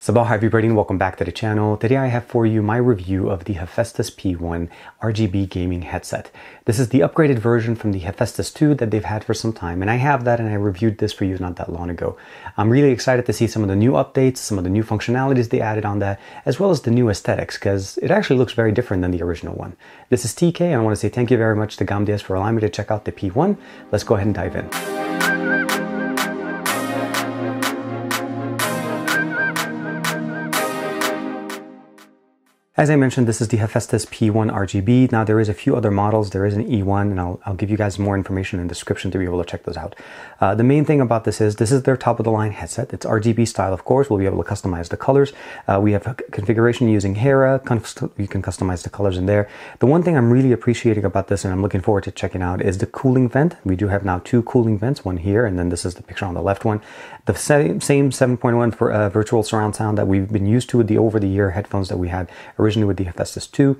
Sabah, hi everybody, and welcome back to the channel. Today I have for you my review of the Hephaestus P1 RGB gaming headset. This is the upgraded version from the Hephaestus 2 that they've had for some time, and I have that and I reviewed this for you not that long ago. I'm really excited to see some of the new updates, some of the new functionalities they added on that, as well as the new aesthetics, because it actually looks very different than the original one. This is TK, and I want to say thank you very much to GAMDIAS for allowing me to check out the P1. Let's go ahead and dive in. As I mentioned, this is the Hephaestus P1 RGB. Now there is a few other models. There is an E1, and I'll give you guys more information in the description to be able to check those out. The main thing about this is their top of the line headset. It's RGB style, of course. We'll be able to customize the colors. We have a configuration using Hera. You can customize the colors in there. The one thing I'm really appreciating about this, and I'm looking forward to checking out, is the cooling vent. We do have now two cooling vents, one here, and then this is the picture on the left one. The same 7.1 for virtual surround sound that we've been used to with the over-the-ear headphones that we had originally with the Hephaestus 2.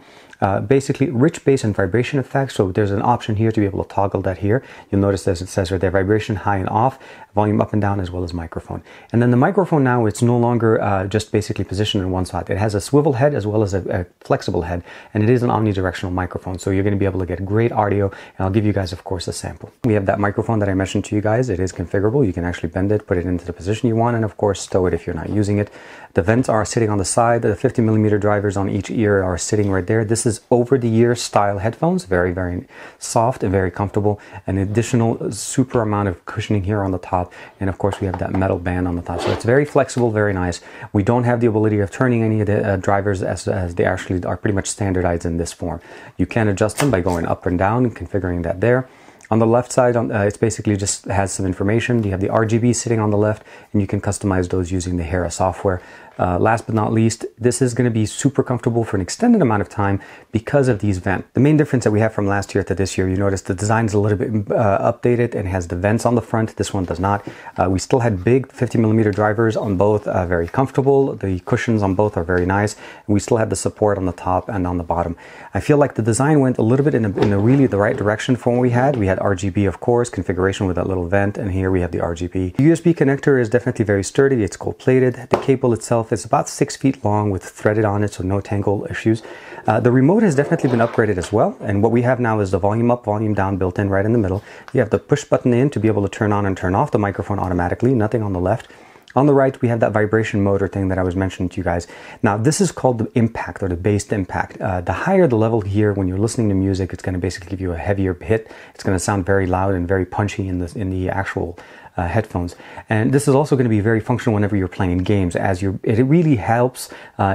Basically rich bass and vibration effects, so there's an option here to be able to toggle that here. You'll notice as it says right there, vibration high and off, volume up and down, as well as microphone. And then the microphone now, it's no longer just basically positioned in one spot. It has a swivel head as well as a flexible head, and it is an omnidirectional microphone, so you're going to be able to get great audio, and I'll give you guys, of course, a sample. We have that microphone that I mentioned to you guys. It is configurable. You can actually bend it, put it into the position you want, and of course stow it if you're not using it. The vents are sitting on the side. The 50mm drivers on each ear are sitting right there. This is over-the-ear style headphones, very, very soft and very comfortable. An additional super amount of cushioning here on the top, and of course we have that metal band on the top. So it's very flexible, very nice. We don't have the ability of turning any of the drivers as they actually are pretty much standardized in this form. You can adjust them by going up and down and configuring that there. On the left side, it's basically just has some information. You have the RGB sitting on the left, and you can customize those using the Hera software. Last but not least, this is going to be super comfortable for an extended amount of time because of these vents. The main difference that we have from last year to this year, you notice the design is a little bit updated and has the vents on the front. This one does not. We still had big 50mm drivers on both, very comfortable. The cushions on both are very nice. And we still have the support on the top and on the bottom. I feel like the design went a little bit in really the right direction from what we had. We had RGB, of course, configuration with that little vent, and here we have the RGB. The USB connector is definitely very sturdy. It's gold-plated. The cable itself is about 6 feet long with threaded on it, so no tangle issues. The remote has definitely been upgraded as well, and what we have now is the volume up, volume down built in right in the middle. You have the push button in to be able to turn on and turn off the microphone automatically, nothing on the left. On the right, we have that vibration motor thing that I was mentioning to you guys. Now, this is called the impact, or the bass impact. The higher the level here, when you're listening to music, it's going to basically give you a heavier hit. It's going to sound very loud and very punchy in the actual headphones. And this is also going to be very functional whenever you're playing games, as it really helps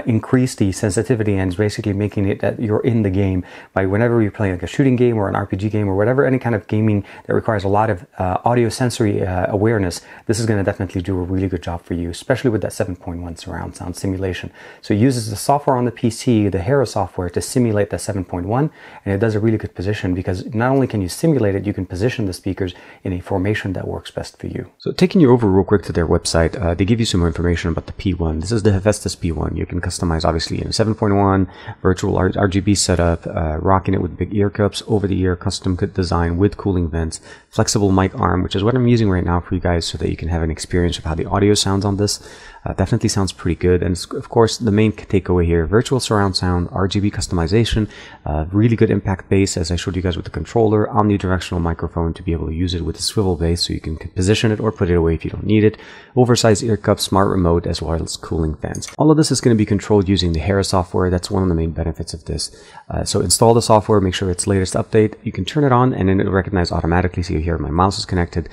increase the sensitivity, and is basically making it that you're in the game by whenever you're playing like a shooting game or an RPG game or whatever, any kind of gaming that requires a lot of audio sensory awareness. This is going to definitely do a really good job for you, especially with that 7.1 surround sound simulation. So it uses the software on the PC, the Hera software, to simulate that 7.1, and it does a really good position, because not only can you simulate it, you can position the speakers in a formation that works best for you. So taking you over real quick to their website, they give you some more information about the P1. This is the Hephaestus P1. You can customize obviously in a 7.1 virtual RGB setup, rocking it with big ear cups, over-the-ear custom design with cooling vents, flexible mic arm, which is what I'm using right now for you guys so that you can have an experience of how the audio sounds on this. Definitely sounds pretty good. And of course, the main takeaway here, virtual surround sound, RGB customization, really good impact bass, as I showed you guys with the controller, omnidirectional microphone to be able to use it with a swivel base so you can position it or put it away if you don't need it, oversized ear cup, smart remote, as well as cooling fans. All of this is going to be controlled using the Hera software. That's one of the main benefits of this. So install the software, make sure it's latest update. You can turn it on and then it'll recognize automatically. So here my mouse is connected.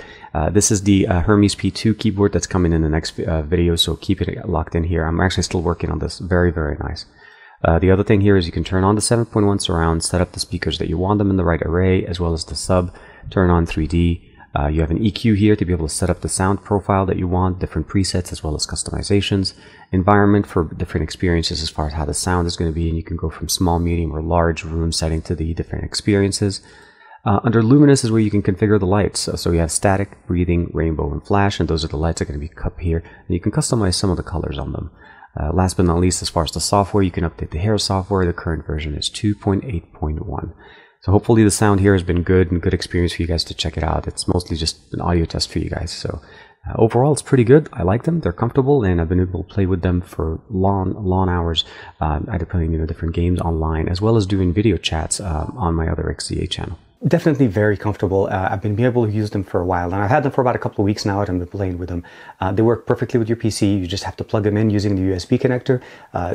This is the Hermes P2 keyboard that's coming in the next video, so keep it locked in here. I'm actually still working on this. Very, very nice. The other thing here is you can turn on the 7.1 surround, set up the speakers that you want them in the right array, as well as the sub, turn on 3D. You have an EQ here to be able to set up the sound profile that you want, different presets as well as customizations, environment for different experiences as far as how the sound is going to be, and you can go from small, medium, or large room setting to the different experiences. Under luminous is where you can configure the lights. So you have static, breathing, rainbow, and flash, and those are the lights that are going to be up here, and you can customize some of the colors on them. Last but not least, as far as the software, you can update the Hera software. The current version is 2.8.1. So hopefully the sound here has been good and good experience for you guys to check it out. It's mostly just an audio test for you guys. So Overall, it's pretty good. I like them. They're comfortable, and I've been able to play with them for long hours, either playing different games online, as well as doing video chats on my other XDA channel. Definitely very comfortable. I've been able to use them for a while, and I've had them for about a couple of weeks now, and I've been playing with them. They work perfectly with your PC. You just have to plug them in using the USB connector.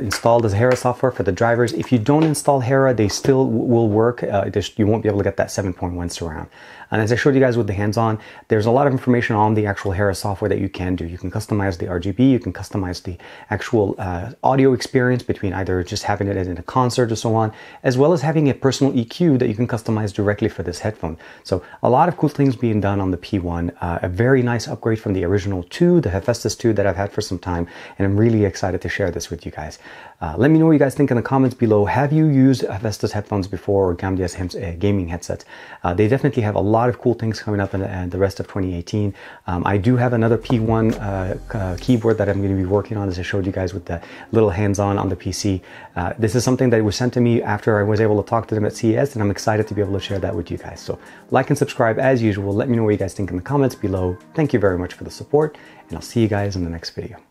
Installed as Hera software for the drivers. If you don't install Hera, they still will work. You won't be able to get that 7.1 surround. And as I showed you guys with the hands-on, there's a lot of information on the actual Hera software that you can do. You can customize the RGB, you can customize the actual audio experience between either just having it in a concert or so on, as well as having a personal EQ that you can customize directly for this headphone. So a lot of cool things being done on the P1. A very nice upgrade from the original 2, the Hephaestus 2 that I've had for some time, and I'm really excited to share this with you guys. Let me know what you guys think in the comments below. Have you used Hephaestus headphones before, or GAMDIAS gaming headsets? They definitely have a lot of cool things coming up in the rest of 2018. I do have another P1 keyboard that I'm going to be working on, as I showed you guys with the little hands-on the PC. This is something that was sent to me after I was able to talk to them at CES, and I'm excited to be able to share that with you guys. So like and subscribe as usual. Let me know what you guys think in the comments below. Thank you very much for the support, and I'll see you guys in the next video.